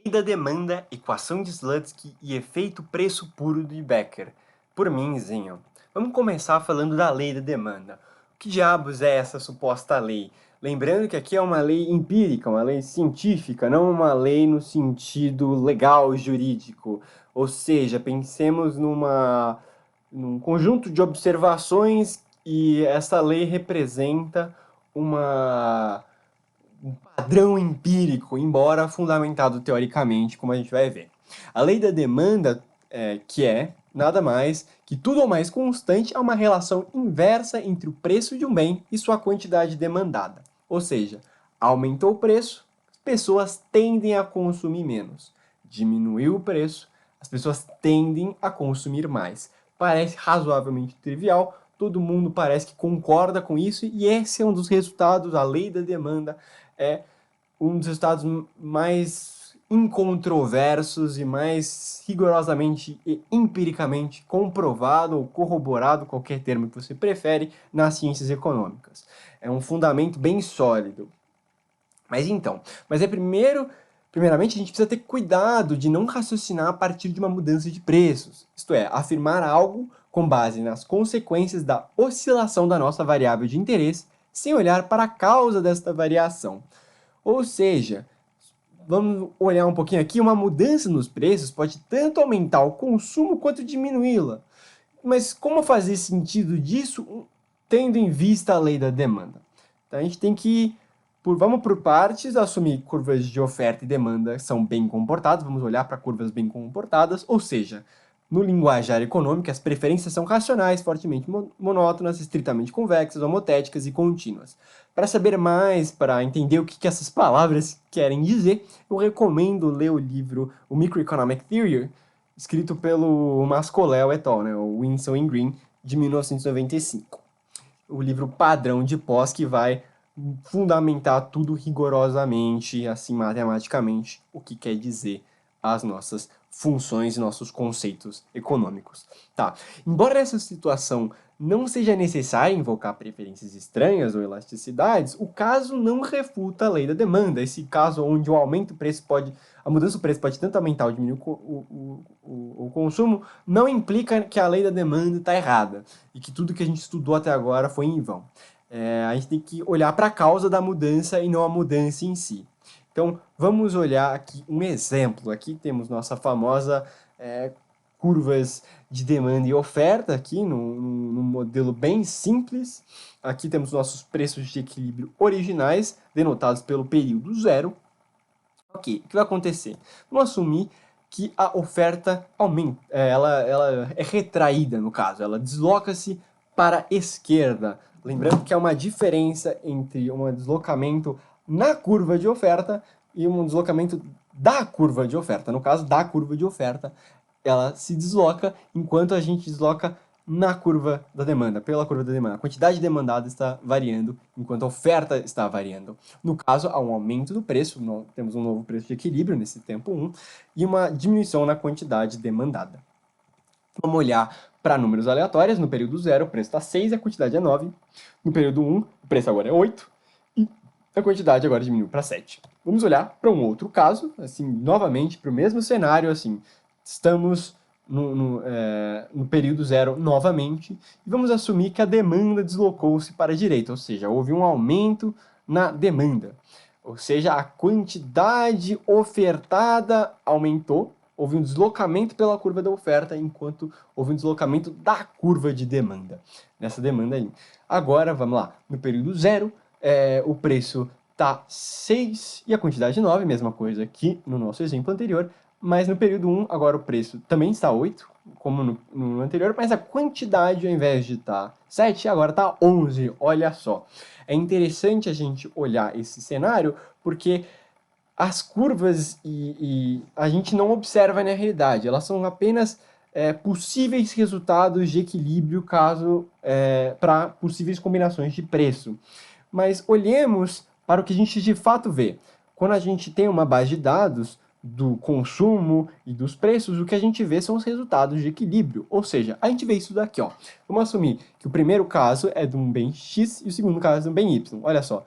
Da demanda, equação de Slutsky e efeito preço puro de Becker. Por mim, Zinho. Vamos começar falando da lei da demanda. O que diabos é essa suposta lei? Lembrando que aqui é uma lei empírica, uma lei científica, não uma lei no sentido legal e jurídico. Ou seja, pensemos num conjunto de observações e essa lei representa um padrão empírico, embora fundamentado teoricamente, como a gente vai ver. A lei da demanda, que é nada mais que tudo ou mais constante, é uma relação inversa entre o preço de um bem e sua quantidade demandada. Ou seja, aumentou o preço, as pessoas tendem a consumir menos. Diminuiu o preço, as pessoas tendem a consumir mais. Parece razoavelmente trivial, todo mundo parece que concorda com isso, e esse é um dos resultados, a lei da demanda é um dos resultados mais incontroversos e mais rigorosamente e empiricamente comprovado ou corroborado, qualquer termo que você prefere, nas ciências econômicas. É um fundamento bem sólido. Primeiramente a gente precisa ter cuidado de não raciocinar a partir de uma mudança de preços, isto é, afirmar algo com base nas consequências da oscilação da nossa variável de interesse, sem olhar para a causa desta variação. Ou seja, vamos olhar um pouquinho aqui, uma mudança nos preços pode tanto aumentar o consumo quanto diminuí-la. Mas como fazer sentido disso tendo em vista a lei da demanda? Então a gente tem que vamos por partes, assumir curvas de oferta e demanda são bem comportadas, vamos olhar para curvas bem comportadas, ou seja, no linguajar econômico, as preferências são racionais, fortemente monótonas, estritamente convexas, homotéticas e contínuas. Para saber mais, para entender o que essas palavras querem dizer, eu recomendo ler o livro O Microeconomic Theory, escrito pelo Mascoléu et al., né, o Winston e Green, de 1995. O livro padrão de pós que vai fundamentar tudo rigorosamente, assim, matematicamente, o que quer dizer as nossas funções e nossos conceitos econômicos. Tá. Embora nessa situação não seja necessário invocar preferências estranhas ou elasticidades, o caso não refuta a lei da demanda. Esse caso onde a mudança do preço pode tanto aumentar ou diminuir o consumo, não implica que a lei da demanda está errada e que tudo que a gente estudou até agora foi em vão. A gente tem que olhar para a causa da mudança e não a mudança em si. Então, vamos olhar aqui um exemplo. Aqui temos nossa famosa curvas de demanda e oferta, aqui num modelo bem simples. Aqui temos nossos preços de equilíbrio originais, denotados pelo período zero. Ok, o que vai acontecer? Vamos assumir que a oferta aumenta, ela é retraída, no caso, ela desloca-se para a esquerda. Lembrando que há uma diferença entre um deslocamento na curva de oferta e um deslocamento da curva de oferta. No caso, da curva de oferta, ela se desloca enquanto a gente desloca na curva da demanda, pela curva da demanda. A quantidade demandada está variando enquanto a oferta está variando. No caso, há um aumento do preço, temos um novo preço de equilíbrio nesse tempo 1 e uma diminuição na quantidade demandada. Vamos olhar para números aleatórios. No período 0, o preço está 6 e a quantidade é 9. No período 1, o preço agora é 8 e a quantidade agora diminuiu para 7. Vamos olhar para um outro caso, assim, novamente, para o mesmo cenário, assim, estamos no período 0 novamente, e vamos assumir que a demanda deslocou-se para a direita, ou seja, houve um aumento na demanda. Ou seja, a quantidade ofertada aumentou, houve um deslocamento pela curva da oferta, enquanto houve um deslocamento da curva de demanda, nessa demanda aí. Agora, vamos lá, no período 0, o preço está 6 e a quantidade 9, mesma coisa que no nosso exemplo anterior, mas no período 1, agora o preço também está 8, como no anterior, mas a quantidade, ao invés de estar 7, agora está 11, olha só. É interessante a gente olhar esse cenário, porque as curvas a gente não observa na realidade, elas são apenas possíveis resultados de equilíbrio para possíveis combinações de preço. Mas olhemos para o que a gente de fato vê. Quando a gente tem uma base de dados, do consumo e dos preços, o que a gente vê são os resultados de equilíbrio. Ou seja, a gente vê isso daqui, ó. Vamos assumir que o primeiro caso é de um bem X e o segundo caso é de um bem Y. Olha só,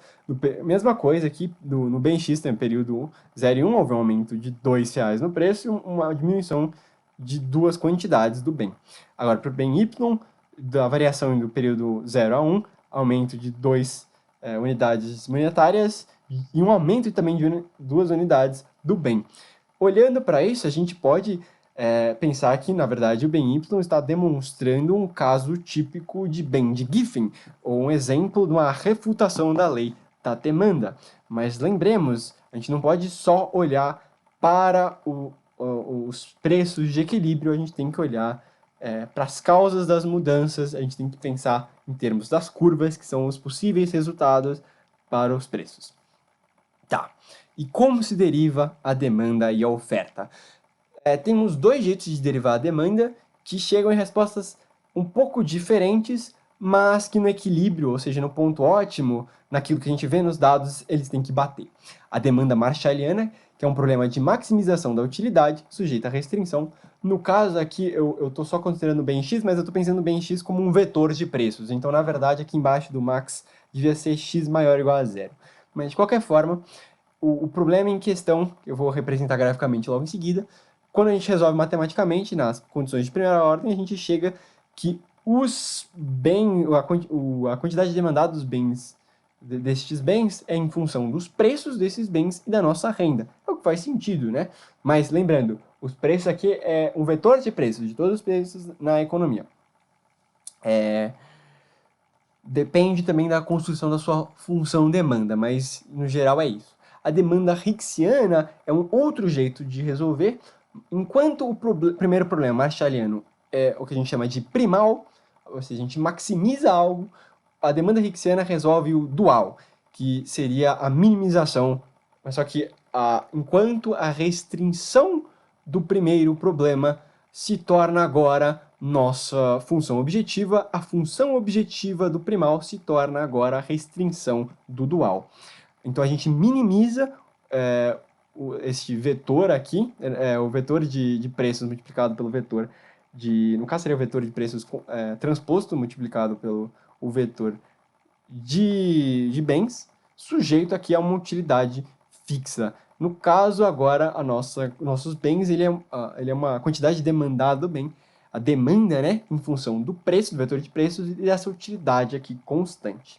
mesma coisa aqui, no bem X tem o período 0 e 1, houve um aumento de R$ 2 no preço e uma diminuição de duas quantidades do bem. Agora, para o bem Y, da variação do período 0 a 1, aumento de 2 unidades monetárias e um aumento também de 2 unidades do bem. Olhando para isso, a gente pode pensar que, na verdade, o bem Y está demonstrando um caso típico de bem de Giffen, ou um exemplo de uma refutação da lei da demanda. Mas lembremos, a gente não pode só olhar para os preços de equilíbrio, a gente tem que olhar para as causas das mudanças, a gente tem que pensar em termos das curvas, que são os possíveis resultados para os preços. Tá, e como se deriva a demanda e a oferta? Temos dois jeitos de derivar a demanda que chegam em respostas um pouco diferentes, mas que no equilíbrio, ou seja, no ponto ótimo, naquilo que a gente vê nos dados, eles têm que bater. A demanda marshalliana, que é um problema de maximização da utilidade, sujeita a restrição. No caso aqui, eu estou só considerando o bem X, mas eu estou pensando o bem X como um vetor de preços. Então, na verdade, aqui embaixo do max devia ser X maior ou igual a zero. Mas, de qualquer forma, o problema em questão, que eu vou representar graficamente logo em seguida, quando a gente resolve matematicamente, nas condições de primeira ordem, a gente chega que a quantidade demandada dos bens, destes bens, é em função dos preços desses bens e da nossa renda. É o que faz sentido, né? Mas lembrando, os preços aqui é um vetor de preços, de todos os preços na economia. Depende também da construção da sua função demanda, mas no geral é isso. A demanda Hicksiana é um outro jeito de resolver. Enquanto o primeiro problema marshalliano é o que a gente chama de primal, ou seja, a gente maximiza algo, a demanda Hicksiana resolve o dual, que seria a minimização, mas só que enquanto a restrição do primeiro problema se torna agora nossa função objetiva, a função objetiva do primal se torna agora a restrição do dual. Então a gente minimiza este vetor aqui, o vetor de preços multiplicado pelo vetor no caso seria o vetor de preços transposto multiplicado pelo o vetor de bens, sujeito aqui a uma utilidade fixa. No caso agora, nossos bens, ele é uma quantidade demandada do bem, a demanda, né, em função do preço, do vetor de preços e dessa utilidade aqui constante.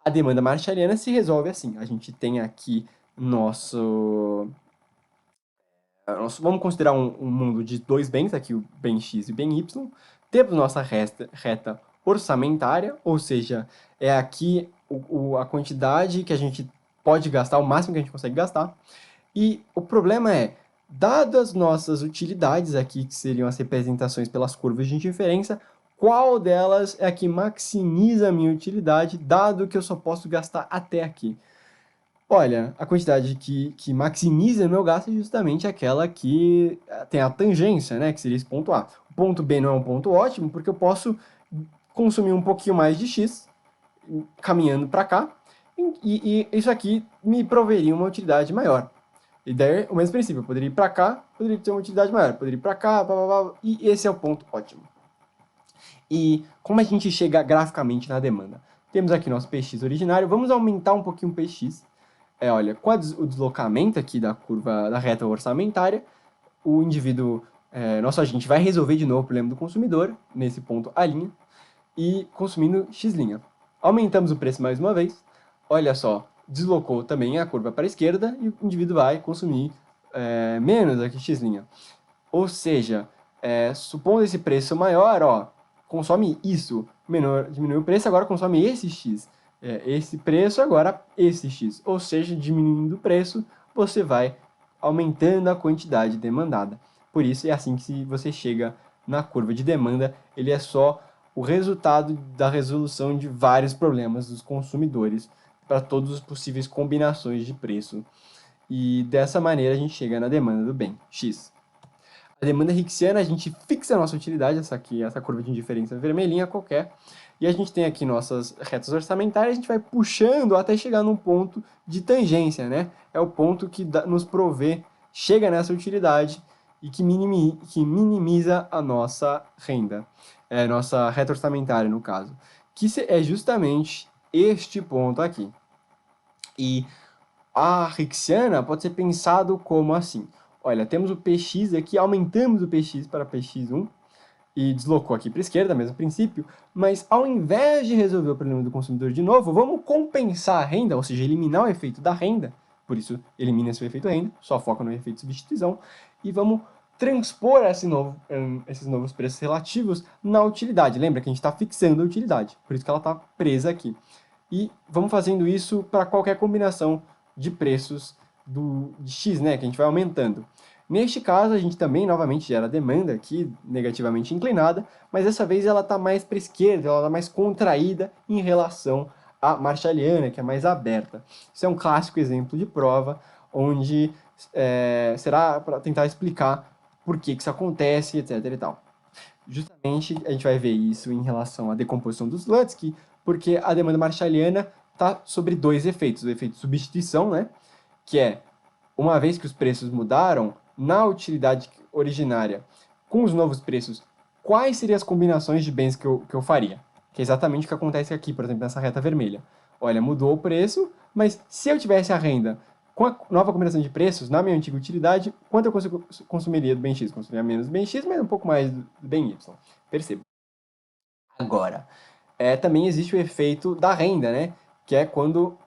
A demanda marshalliana se resolve assim, a gente tem aqui vamos considerar um mundo de dois bens, aqui o bem X e o bem Y, temos nossa reta orçamentária, ou seja, é aqui a quantidade que a gente pode gastar, o máximo que a gente consegue gastar, e o problema é, dadas nossas utilidades aqui, que seriam as representações pelas curvas de indiferença, qual delas é a que maximiza a minha utilidade, dado que eu só posso gastar até aqui? Olha, a quantidade que maximiza o meu gasto é justamente aquela que tem a tangência, né, que seria esse ponto A. O ponto B não é um ponto ótimo, porque eu posso consumir um pouquinho mais de X, caminhando para cá, e isso aqui me proveria uma utilidade maior. E daí, o mesmo princípio, eu poderia ir para cá, poderia ter uma utilidade maior, poderia ir para cá, blá, blá, blá, e esse é o ponto ótimo. E como a gente chega graficamente na demanda? Temos aqui nosso Px originário, vamos aumentar um pouquinho o Px. Olha, com o deslocamento aqui da curva da reta orçamentária, o indivíduo, nosso agente, vai resolver de novo o problema do consumidor, nesse ponto A', e consumindo X'. Aumentamos o preço mais uma vez, olha só, deslocou também a curva para a esquerda e o indivíduo vai consumir menos aqui X'. Ou seja, supondo esse preço maior, ó, consome isso, menor, diminui o preço, agora consome esse X. Esse preço, agora esse X. Ou seja, diminuindo o preço, você vai aumentando a quantidade demandada. Por isso, é assim que você chega na curva de demanda, ele é só o resultado da resolução de vários problemas dos consumidores para todas as possíveis combinações de preço. E dessa maneira a gente chega na demanda do bem, X. A demanda Hicksiana, a gente fixa a nossa utilidade, essa curva de indiferença vermelhinha qualquer, e a gente tem aqui nossas retas orçamentárias, a gente vai puxando até chegar num ponto de tangência, né? É o ponto que nos provê chega nessa utilidade e que minimiza a nossa renda, nossa reta orçamentária, no caso, que é justamente este ponto aqui. E a Hixiana pode ser pensado como assim: olha, temos o Px aqui, aumentamos o Px para Px1 e deslocou aqui para a esquerda, mesmo princípio, mas ao invés de resolver o problema do consumidor de novo, vamos compensar a renda, ou seja, eliminar o efeito da renda, por isso elimina esse efeito renda, só foca no efeito de substituição, e vamos transpor esses novos preços relativos na utilidade. Lembra que a gente está fixando a utilidade, por isso que ela está presa aqui. E vamos fazendo isso para qualquer combinação de preços de X, né, que a gente vai aumentando. Neste caso, a gente também, novamente, gera demanda aqui, negativamente inclinada, mas dessa vez ela está mais para a esquerda, ela está mais contraída em relação à marshalliana, que é mais aberta. Isso é um clássico exemplo de prova, onde será para tentar explicar por que isso acontece, etc. e tal. Justamente, a gente vai ver isso em relação à decomposição dos Slutsky, porque a demanda marshalliana está sobre dois efeitos. O efeito de substituição, né, que é, uma vez que os preços mudaram, na utilidade originária, com os novos preços, quais seriam as combinações de bens que eu faria? Que é exatamente o que acontece aqui, por exemplo, nessa reta vermelha. Olha, mudou o preço, mas se eu tivesse a renda com a nova combinação de preços, na minha antiga utilidade, quanto eu consumiria do bem X? Consumiria menos do bem X, mas um pouco mais do bem Y. Perceba. Agora, também existe o efeito da renda, né? Que é quando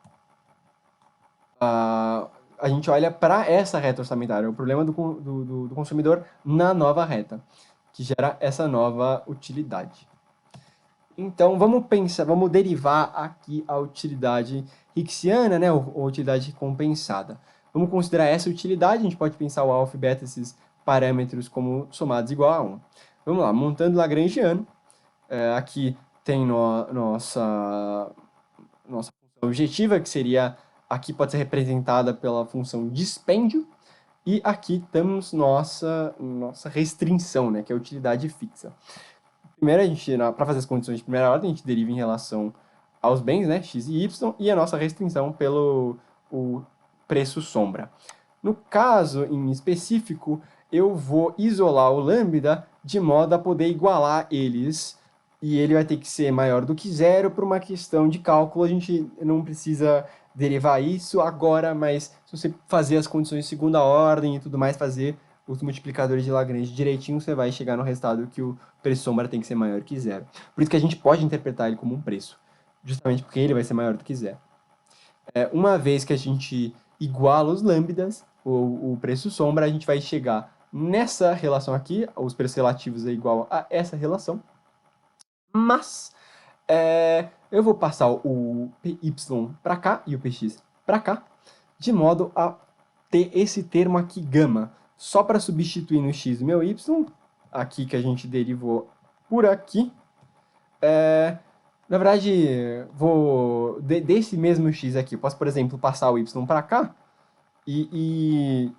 a gente olha para essa reta orçamentária, o problema do consumidor na nova reta, que gera essa nova utilidade. Então, vamos derivar aqui a utilidade Hixiana, né, ou utilidade compensada. Vamos considerar essa utilidade, a gente pode pensar o alfa e beta, esses parâmetros, como somados igual a 1. Vamos lá, montando Lagrangiano, aqui tem nossa função objetiva, que seria, aqui pode ser representada pela função dispêndio, e aqui temos nossa restrição, né, que é a utilidade fixa. Primeiro, para fazer as condições de primeira ordem, a gente deriva em relação aos bens, né, x e y, e a nossa restrição pelo o preço sombra. No caso em específico, eu vou isolar o lambda de modo a poder igualar eles, e ele vai ter que ser maior do que zero por uma questão de cálculo. A gente não precisa derivar isso agora, mas se você fazer as condições de segunda ordem e tudo mais, fazer os multiplicadores de Lagrange direitinho, você vai chegar no resultado que o preço sombra tem que ser maior que zero. Por isso que a gente pode interpretar ele como um preço, justamente porque ele vai ser maior do que zero. Uma vez que a gente iguala os lambdas, o preço sombra, a gente vai chegar nessa relação aqui, os preços relativos é igual a essa relação, mas eu vou passar o PY para cá e o PX para cá, de modo a ter esse termo aqui, gama, só para substituir no x o meu y, aqui que a gente derivou por aqui. Na verdade, desse mesmo x aqui, eu posso, por exemplo, passar o y para cá e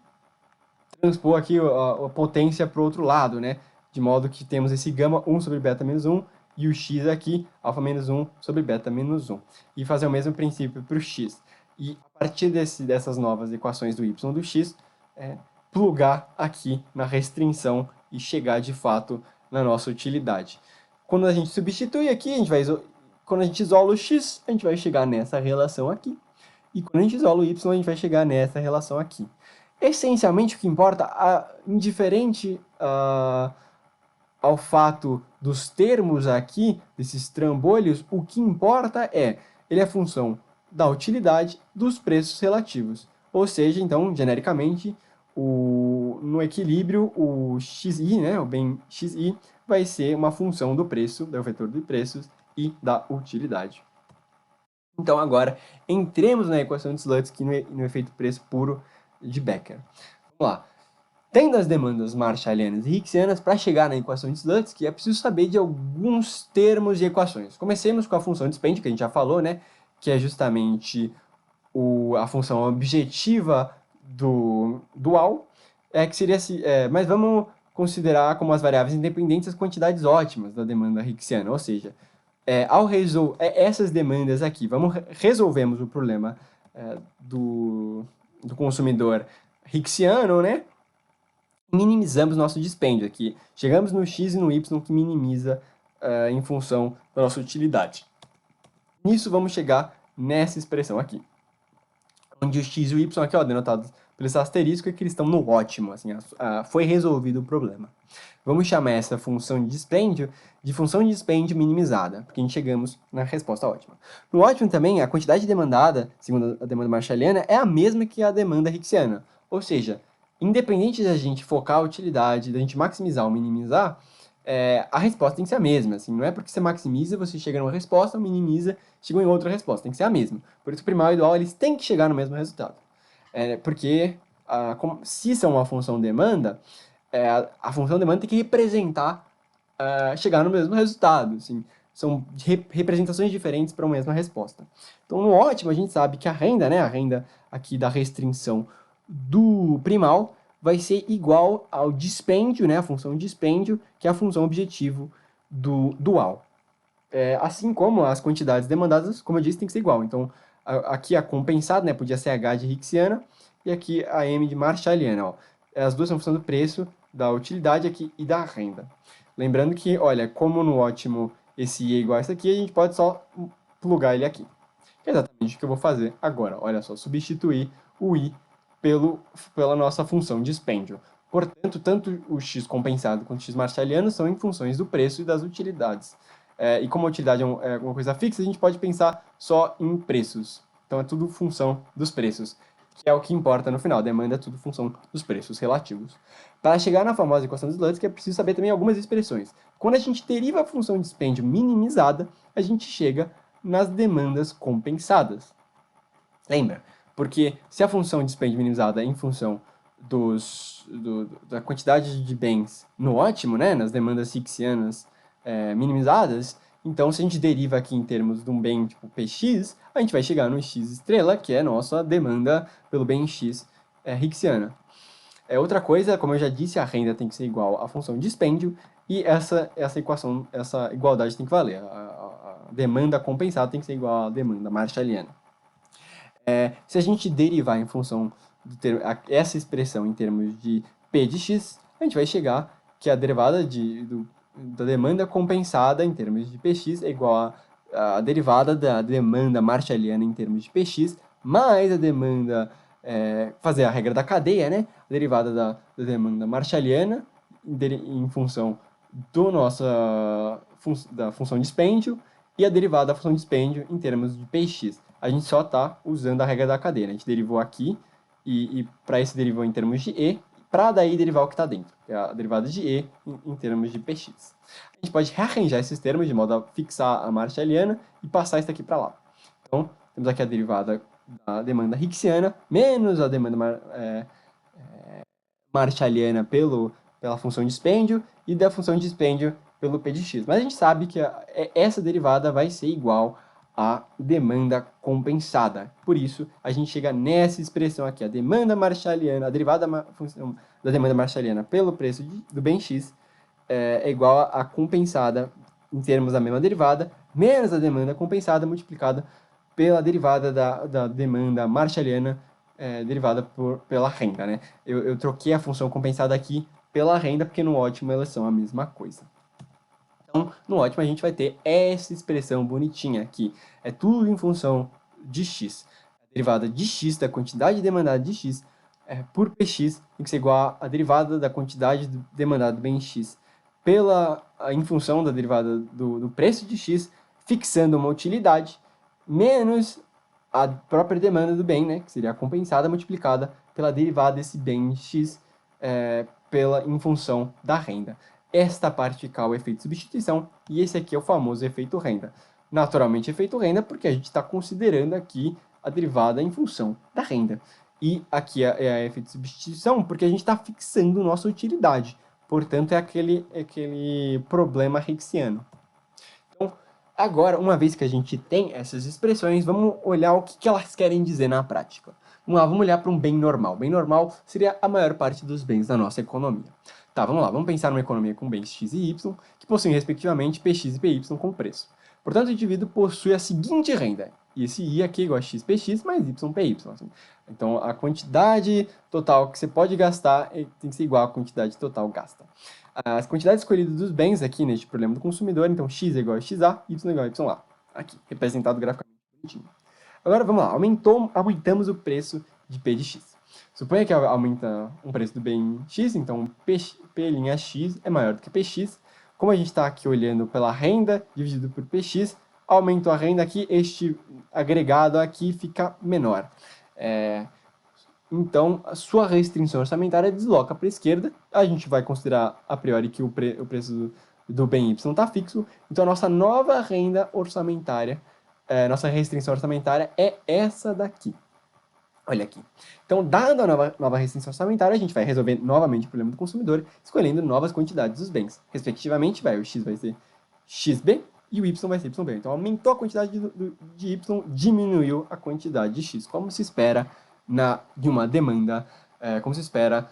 transpor aqui a potência para o outro lado, né? De modo que temos esse gama 1 sobre beta menos 1, e o x aqui, alfa menos 1 sobre beta menos 1. E fazer o mesmo princípio para o x. E a partir dessas novas equações do y do x, plugar aqui na restrição e chegar de fato na nossa utilidade. Quando a gente substitui aqui, quando a gente isola o x, a gente vai chegar nessa relação aqui. E quando a gente isola o y, a gente vai chegar nessa relação aqui. Essencialmente, o que importa, indiferente ao fato dos termos aqui, desses trambolhos, o que importa ele é função da utilidade dos preços relativos. Ou seja, então, genericamente, no equilíbrio, o xi, né, o bem xi, vai ser uma função do preço, do vetor de preços e da utilidade. Então, agora, entremos na equação de Slutsky no efeito preço puro de Becker. Vamos lá. Tendo as demandas marshallianas e hixianas, para chegar na equação de Slutsky, é preciso saber de alguns termos de equações. Comecemos com a função dispêndio, que a gente já falou, né, que é justamente a função objetiva do dual, que seria mas vamos considerar como as variáveis independentes as quantidades ótimas da demanda hixiana, ou seja, ao resolver essas demandas aqui, resolvemos o problema do consumidor Hicksiano, né? Minimizamos nosso dispêndio aqui. Chegamos no x e no y que minimiza em função da nossa utilidade. Nisso vamos chegar nessa expressão aqui. Onde o x e o y aqui, ó, denotados por esse asterisco, é que eles estão no ótimo, assim, foi resolvido o problema. Vamos chamar essa função de dispêndio de função de dispêndio minimizada, porque a gente chegamos na resposta ótima. No ótimo também, a quantidade demandada, segundo a demanda marshalliana, é a mesma que a demanda hicksiana. Ou seja, independente da gente focar a utilidade, da gente maximizar ou minimizar, a resposta tem que ser a mesma. Assim, não é porque você maximiza, você chega numa resposta, minimiza, chega em outra resposta. Tem que ser a mesma. Por isso, o primal e o dual, eles têm que chegar no mesmo resultado. Porque, se são uma função demanda, a função demanda tem que representar, chegar no mesmo resultado. Assim, são representações diferentes para uma mesma resposta. Então, no ótimo, a gente sabe que a renda, né, a renda aqui da restrição do primal, vai ser igual ao dispêndio, né, a função dispêndio, que é a função objetivo do dual. Assim como as quantidades demandadas, como eu disse, tem que ser igual. Então, aqui a compensada, né, podia ser H de hicksiana, e aqui a M de marshalliana. Ó. As duas são função do preço, da utilidade aqui e da renda. Lembrando que, olha, como no ótimo esse I é igual a isso aqui, a gente pode só plugar ele aqui. Que é exatamente o que eu vou fazer agora. Olha só, substituir o I pela nossa função dispêndio. Portanto, tanto o x compensado quanto o x marshalliano são em funções do preço e das utilidades. E como a utilidade é uma coisa fixa, a gente pode pensar só em preços. Então é tudo função dos preços, que é o que importa no final. A demanda é tudo função dos preços relativos. Para chegar na famosa equação de Slutsky, é preciso saber também algumas expressões. Quando a gente deriva a função dispêndio minimizada, a gente chega nas demandas compensadas. Lembra? Porque se a função dispêndio minimizada é em função da quantidade de bens no ótimo, né, nas demandas hicksianas minimizadas, então se a gente deriva aqui em termos de um bem tipo px, a gente vai chegar no x estrela, que é a nossa demanda pelo bem x hicksiana. Outra coisa, como eu já disse, a renda tem que ser igual à função dispêndio, e essa equação, essa igualdade tem que valer. A demanda compensada tem que ser igual à demanda marshalliana. Se a gente derivar em função essa expressão em termos de P de x, a gente vai chegar que a derivada da demanda compensada em termos de Px é igual a derivada da demanda marshalliana em termos de Px, mais a demanda, fazer a regra da cadeia, né? A derivada da demanda marshalliana em função da função dispêndio e a derivada da função dispêndio em termos de Px. A gente só está usando a regra da cadeia, né? A gente derivou aqui e para esse derivou em termos de E, para daí derivar o que está dentro, que é a derivada de E em termos de Px. A gente pode rearranjar esses termos de modo a fixar a marshalliana e passar isso aqui para lá. Então, temos aqui a derivada da demanda hicksiana menos a demanda marshalliana pela função dispêndio e da função dispêndio pelo P de x. Mas a gente sabe que essa derivada vai ser igual à demanda compensada. Por isso, a gente chega nessa expressão aqui, a demanda marshalliana, a derivada da demanda marshalliana pelo preço do bem x é igual à compensada em termos da mesma derivada, menos a demanda compensada multiplicada pela derivada da demanda marshalliana derivada pela renda, né? Eu troquei a função compensada aqui pela renda, porque no ótimo elas são a mesma coisa. Então, no ótimo a gente vai ter essa expressão bonitinha aqui. É tudo em função de x. A derivada de x, da quantidade demandada de x, por px, tem que ser igual à derivada da quantidade demandada do bem x em função da derivada do preço de x, fixando uma utilidade, menos a própria demanda do bem, né, que seria a compensada multiplicada pela derivada desse bem x em função da renda. Esta parte fica o efeito de substituição e esse aqui é o famoso efeito renda. Naturalmente, efeito renda porque a gente está considerando aqui a derivada em função da renda. E aqui é efeito de substituição porque a gente está fixando nossa utilidade. Portanto, é aquele problema hicksiano. Então, agora, uma vez que a gente tem essas expressões, vamos olhar o que elas querem dizer na prática. Vamos lá, vamos olhar para um bem normal. Bem normal seria a maior parte dos bens da nossa economia. Tá, vamos lá, vamos pensar numa economia com bens x e y, que possuem respectivamente px e py com preço. Portanto, o indivíduo possui a seguinte renda. e esse I aqui é igual a xpx mais ypy. Assim. Então, a quantidade total que você pode gastar tem que ser igual à quantidade total gasta. As quantidades escolhidas dos bens aqui neste problema do consumidor, então x é igual a xa, y é igual a yA. Aqui, representado graficamente bonitinho. Agora, vamos lá. Aumentamos o preço de P de x. Suponha que aumenta um preço do bem x, então P'x é maior do que Px. Como a gente está aqui olhando pela renda dividido por Px, aumentou a renda aqui, este agregado aqui fica menor. Então, a sua restrição orçamentária desloca para a esquerda. A gente vai considerar a priori que o preço do bem y está fixo. Então, a nossa nova renda orçamentária, nossa restrição orçamentária é essa daqui. Olha aqui. Então, dada a nova restrição orçamentária, a gente vai resolver novamente o problema do consumidor, escolhendo novas quantidades dos bens. Respectivamente, o x vai ser xb e o y vai ser yb. Então, aumentou a quantidade de y, diminuiu a quantidade de x, como se espera de uma demanda, como se espera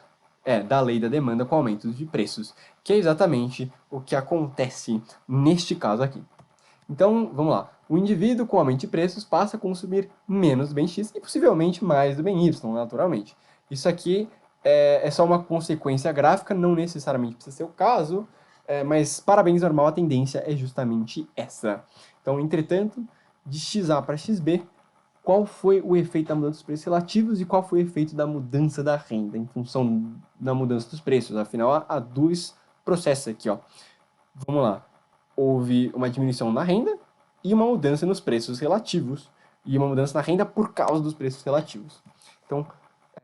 da lei da demanda com aumentos de preços, que é exatamente o que acontece neste caso aqui. Então, vamos lá. O indivíduo com aumento de preços passa a consumir menos do bem X e possivelmente mais do bem Y, naturalmente. Isso aqui é só uma consequência gráfica, não necessariamente precisa ser o caso, mas para bens normal a tendência é justamente essa. Então, entretanto, de XA para XB, qual foi o efeito da mudança dos preços relativos e qual foi o efeito da mudança da renda em função da mudança dos preços? Afinal, há dois processos aqui, ó. Vamos lá. Houve uma diminuição na renda e uma mudança nos preços relativos, e uma mudança na renda por causa dos preços relativos. Então,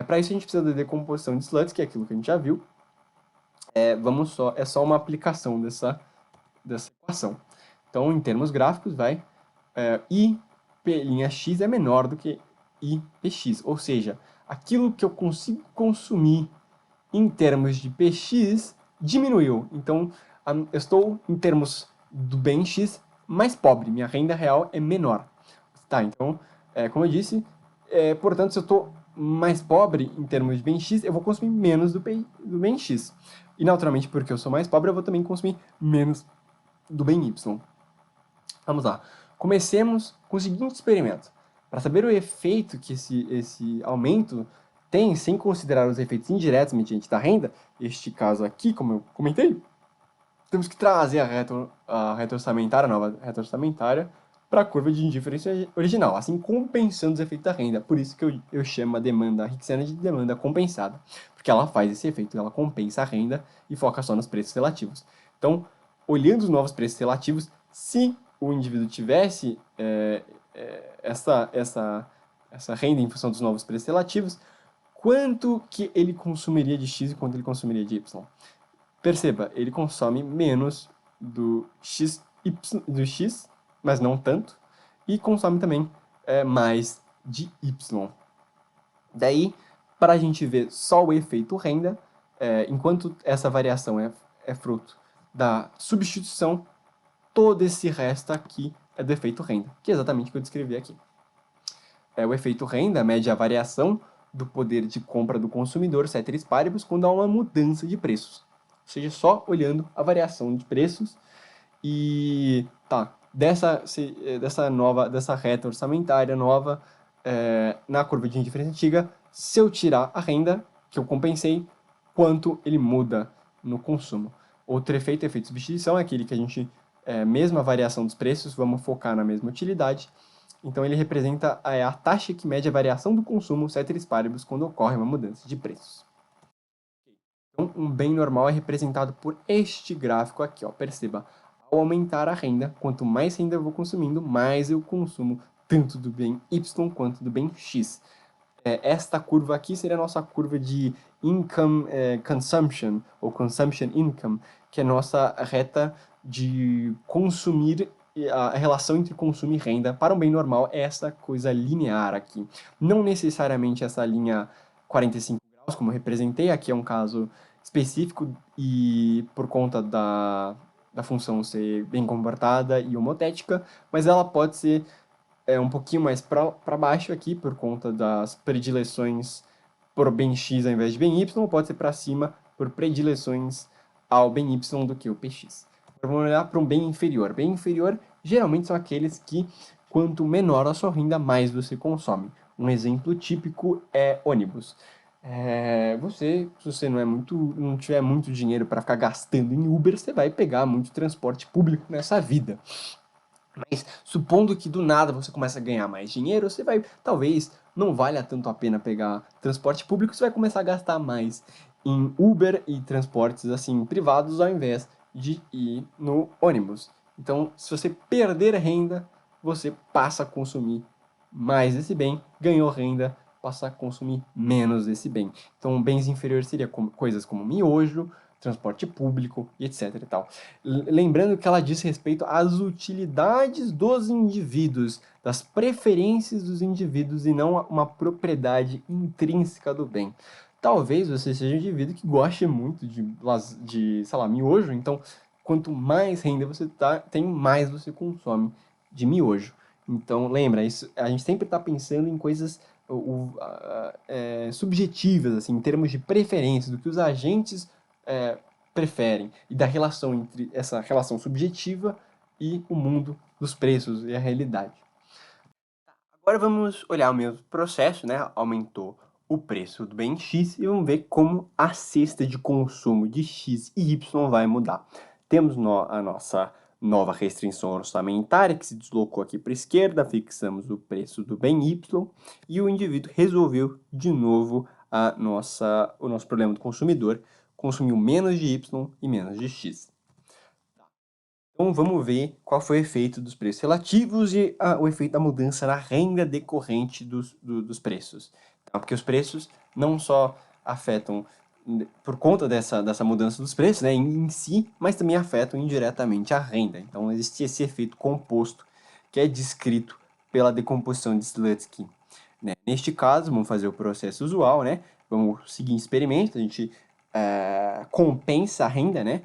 para isso a gente precisa da decomposição de Slutz, que é aquilo que a gente já viu. É só uma aplicação dessa equação. Então, em termos gráficos, I'P'X é menor do que I'Px, ou seja, aquilo que eu consigo consumir em termos de Px diminuiu. Então, eu estou, em termos do bem X, mais pobre. Minha renda real é menor. Tá, então, como eu disse, portanto, se eu estou mais pobre em termos de bem X, eu vou consumir menos do bem X. E, naturalmente, porque eu sou mais pobre, eu vou também consumir menos do bem Y. Vamos lá. Comecemos com o seguinte experimento. Para saber o efeito que esse aumento tem, sem considerar os efeitos indiretos mediante da renda, este caso aqui, como eu comentei, temos que trazer a reta orçamentária, a nova reta orçamentária, para a curva de indiferença original, assim compensando os efeitos da renda. Por isso que eu chamo a demanda Hixiana de demanda compensada, porque ela faz esse efeito, ela compensa a renda e foca só nos preços relativos. Então, olhando os novos preços relativos, se o indivíduo tivesse essa renda em função dos novos preços relativos, quanto que ele consumiria de X e quanto ele consumiria de Y? Perceba, ele consome menos do X, mas não tanto, e consome também mais de Y. Daí, para a gente ver só o efeito renda, enquanto essa variação é fruto da substituição, todo esse resto aqui é do efeito renda, que é exatamente o que eu descrevi aqui. O efeito renda mede a variação do poder de compra do consumidor, ceteris paribus, quando há uma mudança de preços. Ou seja, só olhando a variação de preços e dessa reta orçamentária nova na curva de indiferença antiga, se eu tirar a renda que eu compensei, quanto ele muda no consumo. Outro efeito de substituição, é aquele que a gente, mesma variação dos preços, vamos focar na mesma utilidade. Então, ele representa a taxa que mede a variação do consumo, ceteris paribus, quando ocorre uma mudança de preços. Então, um bem normal é representado por este gráfico aqui, ó. Perceba, ao aumentar a renda, quanto mais renda eu vou consumindo, mais eu consumo tanto do bem Y quanto do bem X. Esta curva aqui seria a nossa curva de income consumption, ou consumption income, que é a nossa reta de consumir, a relação entre consumo e renda. Para um bem normal, é essa coisa linear aqui. Não necessariamente essa linha 45 graus, como eu representei, aqui é um caso específico e por conta da função ser bem comportada e homotética, mas ela pode ser um pouquinho mais para baixo aqui, por conta das predileções por bem X ao invés de bem Y, ou pode ser para cima por predileções ao bem Y do que o Px. Agora vamos olhar para um bem inferior. Bem inferior geralmente são aqueles que quanto menor a sua renda, mais você consome. Um exemplo típico é ônibus. Se você não tiver muito dinheiro para ficar gastando em Uber, você vai pegar muito transporte público nessa vida. Mas supondo que do nada você começa a ganhar mais dinheiro, você vai, talvez, não valha tanto a pena pegar transporte público, você vai começar a gastar mais em Uber e transportes assim privados ao invés de ir no ônibus. Então, se você perder renda, você passa a consumir mais esse bem, ganhou renda, passa a consumir menos esse bem. Então, bens inferiores seria coisas como miojo, transporte público e etc e tal. Lembrando que ela diz respeito às utilidades dos indivíduos, das preferências dos indivíduos e não uma propriedade intrínseca do bem. Talvez você seja um indivíduo que goste muito de sei lá, miojo, então quanto mais renda você tem, mais você consome de miojo. Então lembra, isso, a gente sempre está pensando em coisas subjetivas, assim, em termos de preferência, do que os agentes preferem, e da relação entre essa relação subjetiva e o mundo dos preços e a realidade. Agora vamos olhar o mesmo processo, né? Aumentou o preço do bem X e vamos ver como a cesta de consumo de X e Y vai mudar. Temos a nossa nova restrição orçamentária que se deslocou aqui para a esquerda, fixamos o preço do bem Y e o indivíduo resolveu de novo o nosso problema do consumidor, consumiu menos de Y e menos de X. Então vamos ver qual foi o efeito dos preços relativos e o efeito da mudança na renda decorrente dos preços. Então, porque os preços não só afetam por conta dessa mudança dos preços, né, em si, mas também afetam indiretamente a renda. Então existe esse efeito composto que é descrito pela decomposição de Slutsky. Né? Neste caso, vamos fazer o processo usual, né? Vamos seguir um experimento, a gente compensa a renda, né?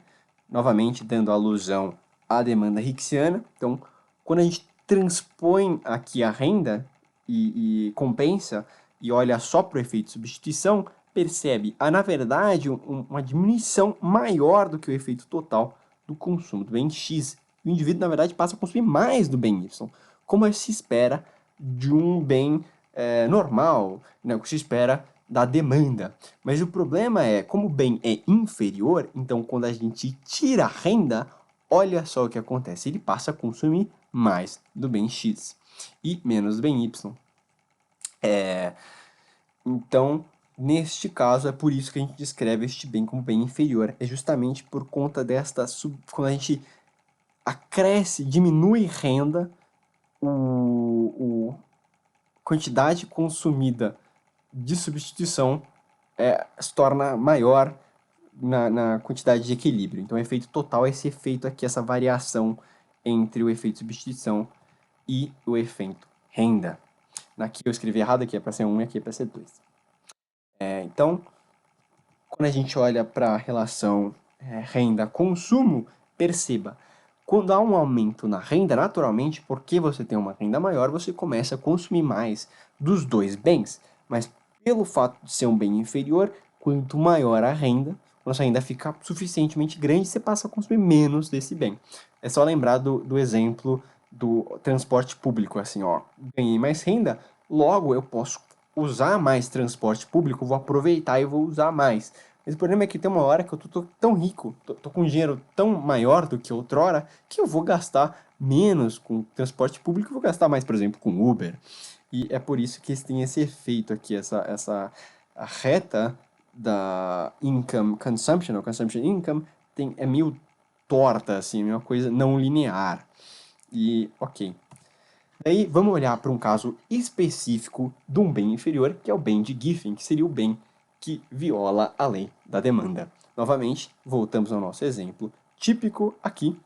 Novamente dando alusão à demanda Hicksiana. Então, quando a gente transpõe aqui a renda e compensa e olha só para o efeito de substituição, percebe, na verdade, uma diminuição maior do que o efeito total do consumo do bem X. O indivíduo, na verdade, passa a consumir mais do bem Y, como se espera de um bem normal, né, o que se espera da demanda. Mas o problema é, como o bem é inferior, então quando a gente tira a renda, olha só o que acontece, ele passa a consumir mais do bem X e menos do bem Y. Então, neste caso, é por isso que a gente descreve este bem como bem inferior. É justamente por conta quando a gente acresce, diminui renda, a quantidade consumida de substituição se torna maior na quantidade de equilíbrio. Então, o efeito total é esse efeito aqui, essa variação entre o efeito substituição e o efeito renda. Aqui eu escrevi errado, aqui é para ser 1 e aqui é para ser 2. Então, quando a gente olha para a relação renda-consumo, perceba, quando há um aumento na renda, naturalmente, porque você tem uma renda maior, você começa a consumir mais dos dois bens. Mas pelo fato de ser um bem inferior, quanto maior a renda, quando essa renda fica suficientemente grande, você passa a consumir menos desse bem. É só lembrar do exemplo do transporte público, assim, ó, ganhei mais renda, logo eu posso usar mais transporte público, vou aproveitar e vou usar mais. Mas o problema é que tem uma hora que eu tô tão rico, tô com dinheiro tão maior do que outrora, que eu vou gastar menos com transporte público, vou gastar mais, por exemplo, com Uber. E é por isso que tem esse efeito aqui, a reta da income consumption, ou consumption income, é meio torta, assim, uma coisa não linear. E, ok. Daí, vamos olhar para um caso específico de um bem inferior, que é o bem de Giffen, que seria o bem que viola a lei da demanda. Novamente, voltamos ao nosso exemplo típico aqui,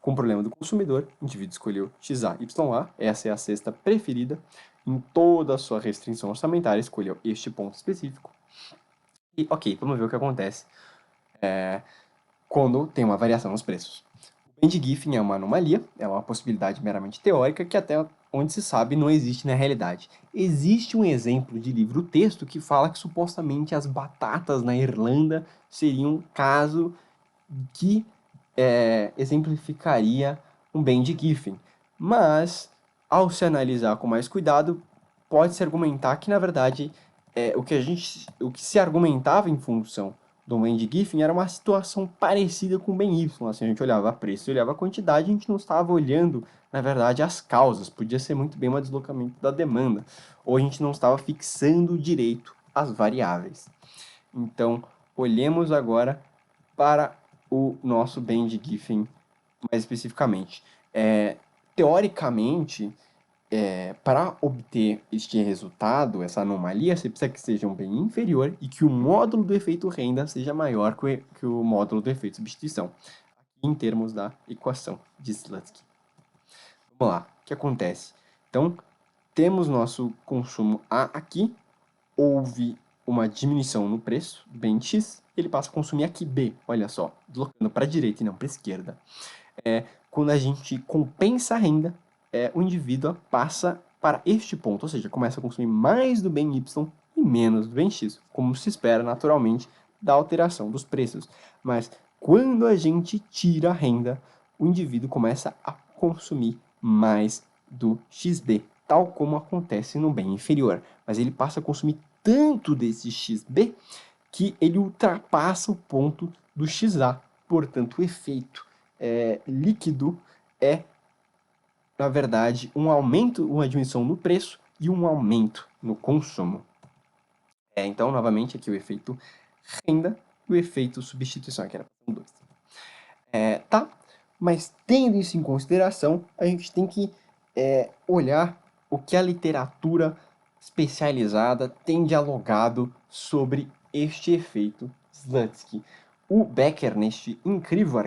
com o problema do consumidor, o indivíduo escolheu XA, YA, essa é a cesta preferida, em toda a sua restrição orçamentária, escolheu este ponto específico. E, ok, vamos ver o que acontece quando tem uma variação nos preços. O bem de Giffen é uma anomalia, é uma possibilidade meramente teórica que até onde se sabe não existe na realidade. Existe um exemplo de livro-texto que fala que supostamente as batatas na Irlanda seriam um caso que exemplificaria um bem de Giffen. Mas Ao se analisar com mais cuidado, pode-se argumentar que, na verdade, o que se argumentava em função do bem de Giffen era uma situação parecida com o bem Y. Assim, a gente olhava a preço e olhava a quantidade, a gente não estava olhando, na verdade, as causas. Podia ser muito bem um deslocamento da demanda, ou a gente não estava fixando direito as variáveis. Então, olhemos agora para o nosso bem de Giffen mais especificamente. Teoricamente, para obter este resultado, essa anomalia, você precisa que seja um bem inferior e que o módulo do efeito renda seja maior que o módulo do efeito substituição, aqui em termos da equação de Slutsky. Vamos lá, o que acontece? Então, temos nosso consumo A aqui, houve uma diminuição no preço, bem X, ele passa a consumir aqui B, olha só, deslocando para a direita e não para a esquerda. Quando a gente compensa a renda, o indivíduo passa para este ponto, ou seja, começa a consumir mais do bem Y e menos do bem X, como se espera naturalmente da alteração dos preços. Mas quando a gente tira a renda, o indivíduo começa a consumir mais do XB, tal como acontece no bem inferior. Mas ele passa a consumir tanto desse XB que ele ultrapassa o ponto do XA. Portanto, o efeito líquido é, na verdade, um aumento, uma diminuição no preço e um aumento no consumo. Então, novamente, aqui o efeito renda e o efeito substituição, aqui era a dois. Tá? Mas tendo isso em consideração, a gente tem que olhar o que a literatura especializada tem dialogado sobre este efeito Slutsky. O Becker, neste incrível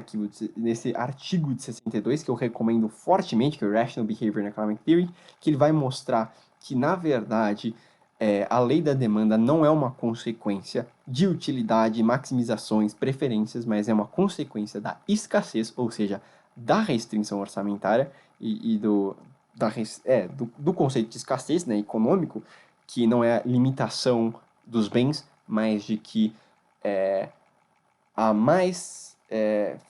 nesse artigo de 62, que eu recomendo fortemente, que é o Rational Behavior in Economic Theory, que ele vai mostrar que, na verdade, a lei da demanda não é uma consequência de utilidade, maximizações, preferências, mas é uma consequência da escassez, ou seja, da restrição orçamentária e do conceito de escassez, né, econômico, que não é a limitação dos bens, mas de que há mais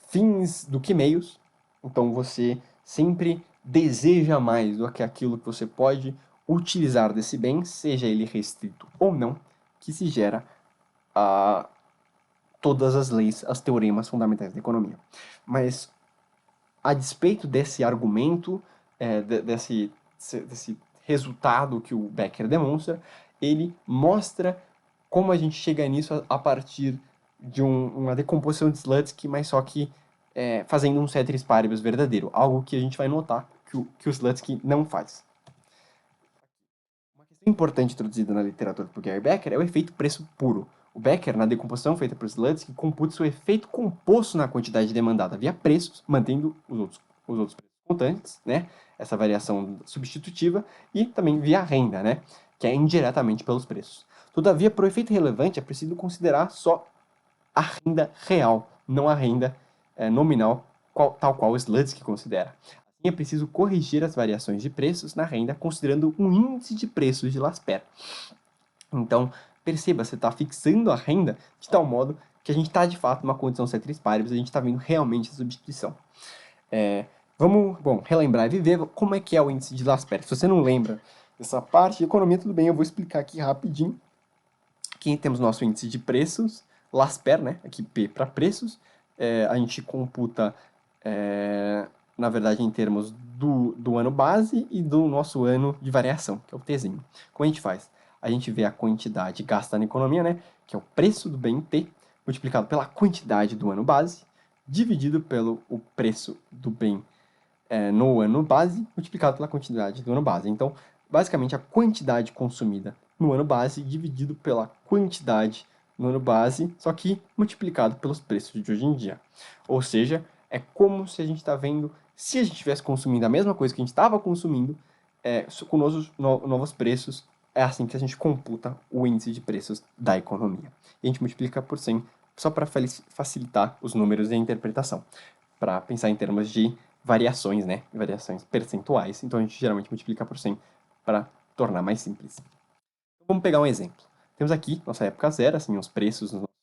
fins do que meios. Então você sempre deseja mais do que aquilo que você pode utilizar desse bem, seja ele restrito ou não, que se gera todas as leis, as teoremas fundamentais da economia. Mas, a despeito desse argumento, desse resultado que o Becker demonstra, ele mostra como a gente chega nisso a partir de uma decomposição de Slutsky, mas só que fazendo um ceteris paribus verdadeiro, algo que a gente vai notar que o Slutsky não faz. Uma questão importante introduzida na literatura por Gary Becker é o efeito preço puro. O Becker, na decomposição feita por Slutsky, computa seu efeito composto na quantidade demandada via preços, mantendo os outros preços constantes, né? Essa variação substitutiva, e também via renda, né? Que é indiretamente pelos preços. Todavia, para o efeito relevante, é preciso considerar só a renda real, não a renda nominal, tal qual o Slutsky considera. Assim, é preciso corrigir as variações de preços na renda considerando um índice de preços de Lasper. Então, perceba, você está fixando a renda de tal modo que a gente está, de fato, numa condição ceteris paribus, a gente está vendo realmente a substituição. Vamos, relembrar e viver como é que é o índice de Lasper. Se você não lembra dessa parte de economia, tudo bem, eu vou explicar aqui rapidinho. Aqui temos nosso índice de preços, Lasper, né? Aqui P para preços. A gente computa, na verdade, em termos do ano base e do nosso ano de variação, que é o Tzinho. Como a gente faz? A gente vê a quantidade gasta na economia, né? Que é o preço do bem P, multiplicado pela quantidade do ano base, dividido pelo o preço do bem no ano base, multiplicado pela quantidade do ano base. Então, basicamente, a quantidade consumida no ano base dividido pela quantidade no ano base, só que multiplicado pelos preços de hoje em dia. Ou seja, é como se a gente está vendo, se a gente estivesse consumindo a mesma coisa que a gente estava consumindo, com novos preços, é assim que a gente computa o índice de preços da economia. E a gente multiplica por 100 só para facilitar os números e a interpretação, para pensar em termos de variações, né? Variações percentuais. Então a gente geralmente multiplica por 100 para tornar mais simples. Então, vamos pegar um exemplo. Temos aqui nossa época zero, assim, os preços nos nossos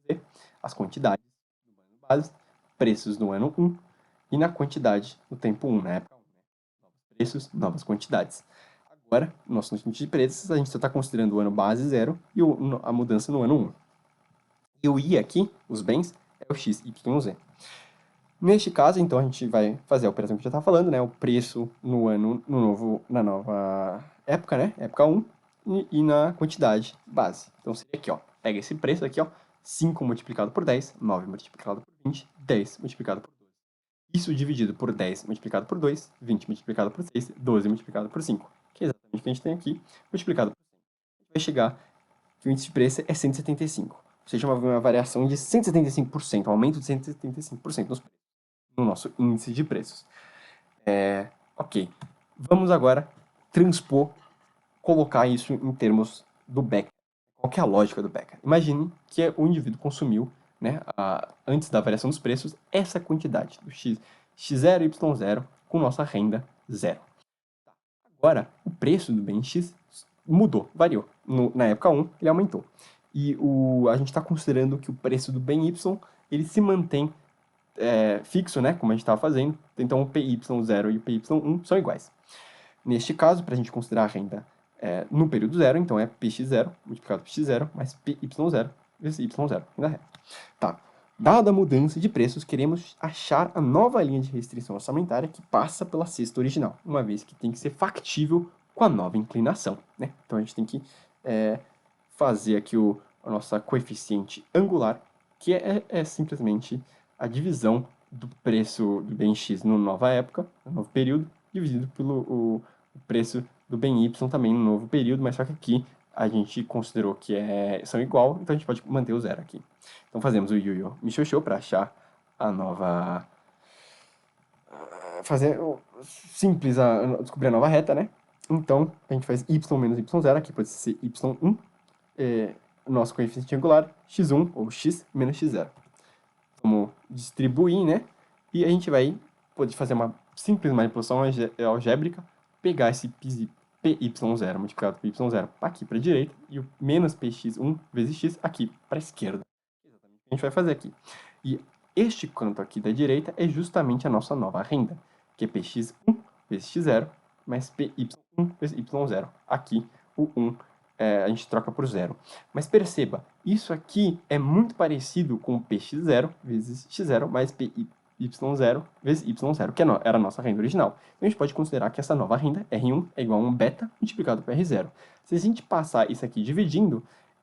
itens, as quantidades do ano base, preços no ano 1 e na quantidade no tempo 1, na época 1, né? Novos preços, novas quantidades. Agora, no nosso índice de preços, a gente só está considerando o ano base 0 e a mudança no ano 1. E o I aqui, os bens, é o X, Y, Z. Neste caso, então, a gente vai fazer a operação que já está falando, né? O preço na nova época, né? Época 1, e na quantidade base. Então, seria aqui, ó. Pega esse preço aqui, ó. 5 multiplicado por 10, 9 multiplicado por 20, 10 multiplicado por 12. Isso dividido por 10 multiplicado por 2, 20 multiplicado por 6, 12 multiplicado por 5. Que é exatamente o que a gente tem aqui, multiplicado por 100. A gente vai chegar que o índice de preço é 175. Ou seja, uma variação de 175%, um aumento de 175% nos preços, no nosso índice de preços. Ok. Vamos agora transpor, colocar isso em termos do Becker. Qual que é a lógica do Becker? Imagine que o indivíduo consumiu, né, antes da variação dos preços, essa quantidade do x0 e y0 com nossa renda 0. Agora, o preço do bem x mudou, variou. Na época 1, ele aumentou. E a gente está considerando que o preço do bem y ele se mantém fixo, né, como a gente estava fazendo. Então, o PY0 e o PY1 são iguais. Neste caso, para a gente considerar a renda no período 0, então é PX0 multiplicado por X0 mais PY0 vezes Y0, renda reta. Tá. Dada a mudança de preços, queremos achar a nova linha de restrição orçamentária que passa pela cesta original, uma vez que tem que ser factível com a nova inclinação, né? Então, a gente tem que fazer aqui a nossa coeficiente angular, que é simplesmente a divisão do preço do bem X na nova época, no novo período, dividido pelo o preço do bem Y também no novo período, mas só que aqui a gente considerou que são igual, então a gente pode manter o zero aqui. Então fazemos o Yu-Yu Mishosho para achar a nova... fazer simples, descobrir a nova reta, né? Então a gente faz Y menos Y0, aqui pode ser Y1, nosso coeficiente angular, x1 ou x menos x0. Vamos distribuir, né? E a gente vai poder fazer uma simples manipulação algébrica, pegar esse PY0 multiplicado por Y0 aqui para a direita e o menos PX1 vezes X aqui para a esquerda. Exatamente o que a gente vai fazer aqui. E este canto aqui da direita é justamente a nossa nova renda, que é PX1 vezes X0 mais PY1 vezes Y0. Aqui o 1 a gente troca por 0. Mas perceba, isso aqui é muito parecido com PX0 vezes X0 mais PY0 vezes Y0, que era a nossa renda original. Então a gente pode considerar que essa nova renda, R1, é igual a um beta multiplicado por R0. Se a gente passar isso aqui dividindo,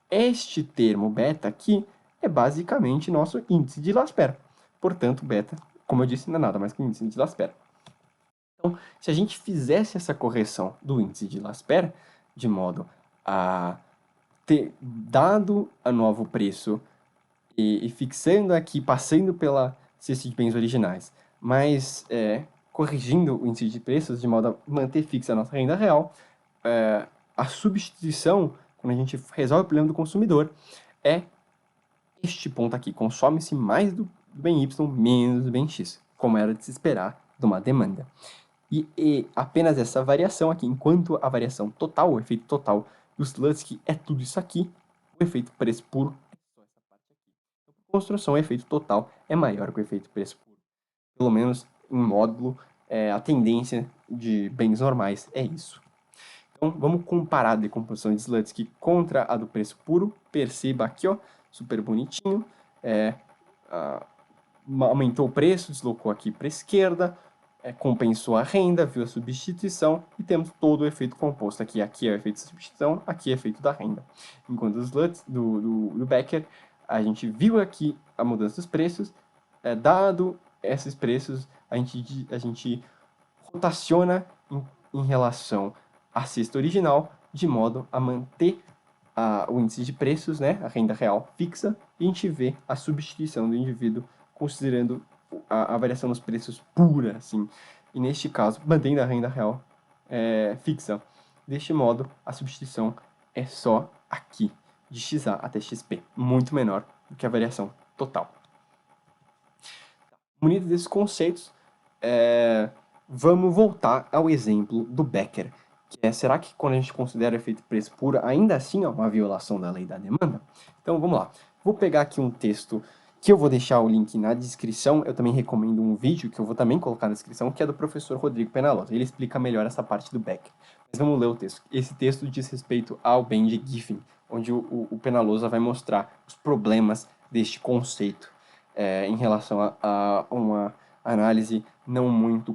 este termo beta aqui é basicamente nosso índice de Laspera. Portanto, beta, como eu disse, não é nada mais que o índice de Laspera. Então, se a gente fizesse essa correção do índice de Laspera, de modo a ter dado a novo preço e fixando aqui, passando pela cesta de bens originais, mas corrigindo o índice de preços de modo a manter fixa a nossa renda real, a substituição, quando a gente resolve o problema do consumidor, é este ponto aqui, consome-se mais do bem Y menos do bem X, como era de se esperar de uma demanda. E apenas essa variação aqui, enquanto a variação total, o efeito total do Slutsky é tudo isso aqui, o efeito preço puro é só essa parte aqui. Então, por construção, o efeito total é maior que o efeito preço puro. Pelo menos em módulo, a tendência de bens normais é isso. Então, vamos comparar a decomposição de Slutsky contra a do preço puro. Perceba aqui, ó, super bonitinho. Aumentou o preço, deslocou aqui para a esquerda, compensou a renda, viu a substituição e temos todo o efeito composto. Aqui é o efeito de substituição, aqui é o efeito da renda. Enquanto os Lutz, do Becker, a gente viu aqui a mudança dos preços, dado esses preços, a gente rotaciona em relação à cesta original, de modo a manter o índice de preços, né, a renda real fixa, e a gente vê a substituição do indivíduo considerando a variação nos preços pura, assim. E neste caso, mantendo a renda real fixa. Deste modo, a substituição é só aqui, de XA até XP, muito menor do que a variação total. Munido desses conceitos, vamos voltar ao exemplo do Becker, que será que quando a gente considera o efeito preço puro, ainda assim é uma violação da lei da demanda? Então, vamos lá. Vou pegar aqui um texto que eu vou deixar o link na descrição. Eu também recomendo um vídeo que eu vou também colocar na descrição, que é do professor Rodrigo Penalosa. Ele explica melhor essa parte do Becker. Mas vamos ler o texto. Esse texto diz respeito ao Bend-Giffin, onde o Penalosa vai mostrar os problemas deste conceito em relação a uma análise não muito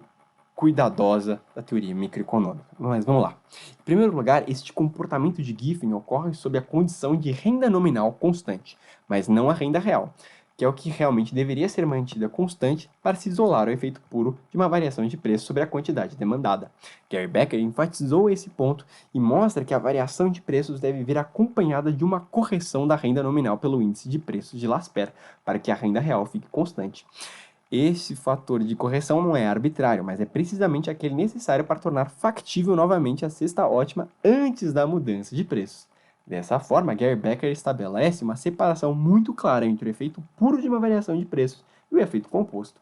cuidadosa da teoria microeconômica. Mas vamos lá. Em primeiro lugar, este comportamento de Giffin ocorre sob a condição de renda nominal constante, mas não a renda real, que é o que realmente deveria ser mantida constante para se isolar o efeito puro de uma variação de preço sobre a quantidade demandada. Gary Becker enfatizou esse ponto e mostra que a variação de preços deve vir acompanhada de uma correção da renda nominal pelo índice de preços de Lasper, para que a renda real fique constante. Esse fator de correção não é arbitrário, mas é precisamente aquele necessário para tornar factível novamente a cesta ótima antes da mudança de preços. Dessa forma, Gary Becker estabelece uma separação muito clara entre o efeito puro de uma variação de preços e o efeito composto.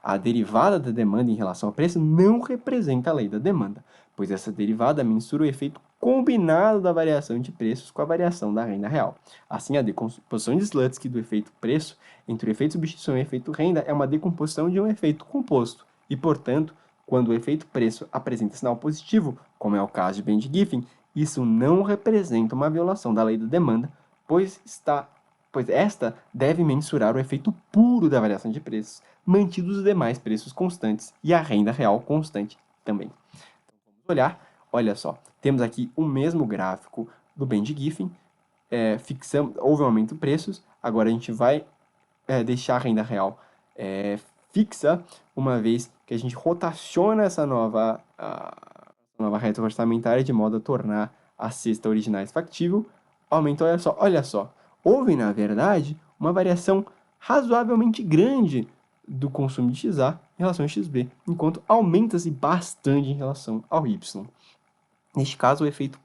A derivada da demanda em relação ao preço não representa a lei da demanda, pois essa derivada mensura o efeito combinado da variação de preços com a variação da renda real. Assim, a decomposição de Slutsky do efeito preço entre o efeito substituição e o efeito renda é uma decomposição de um efeito composto, e, portanto, quando o efeito preço apresenta sinal positivo, como é o caso de Bend-Giffin, isso não representa uma violação da lei da demanda, pois esta deve mensurar o efeito puro da variação de preços, mantidos os demais preços constantes e a renda real constante também. Então, vamos olhar, olha só, temos aqui o mesmo gráfico do Bend-Giffin, houve um aumento de preços, agora a gente vai deixar a renda real fixa, uma vez que a gente rotaciona essa nova reta orçamentária de modo a tornar a cesta originais factível. Aumenta, olha só, houve, na verdade, uma variação razoavelmente grande do consumo de XA em relação ao XB, enquanto aumenta-se bastante em relação ao Y. Neste caso, o efeito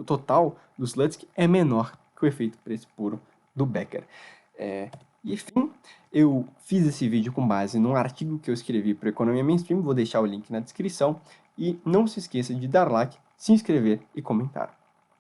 total do Slutsky é menor que o efeito preço puro do Becker. E, enfim, eu fiz esse vídeo com base num artigo que eu escrevi para o Economia Mainstream, vou deixar o link na descrição. E não se esqueça de dar like, se inscrever e comentar.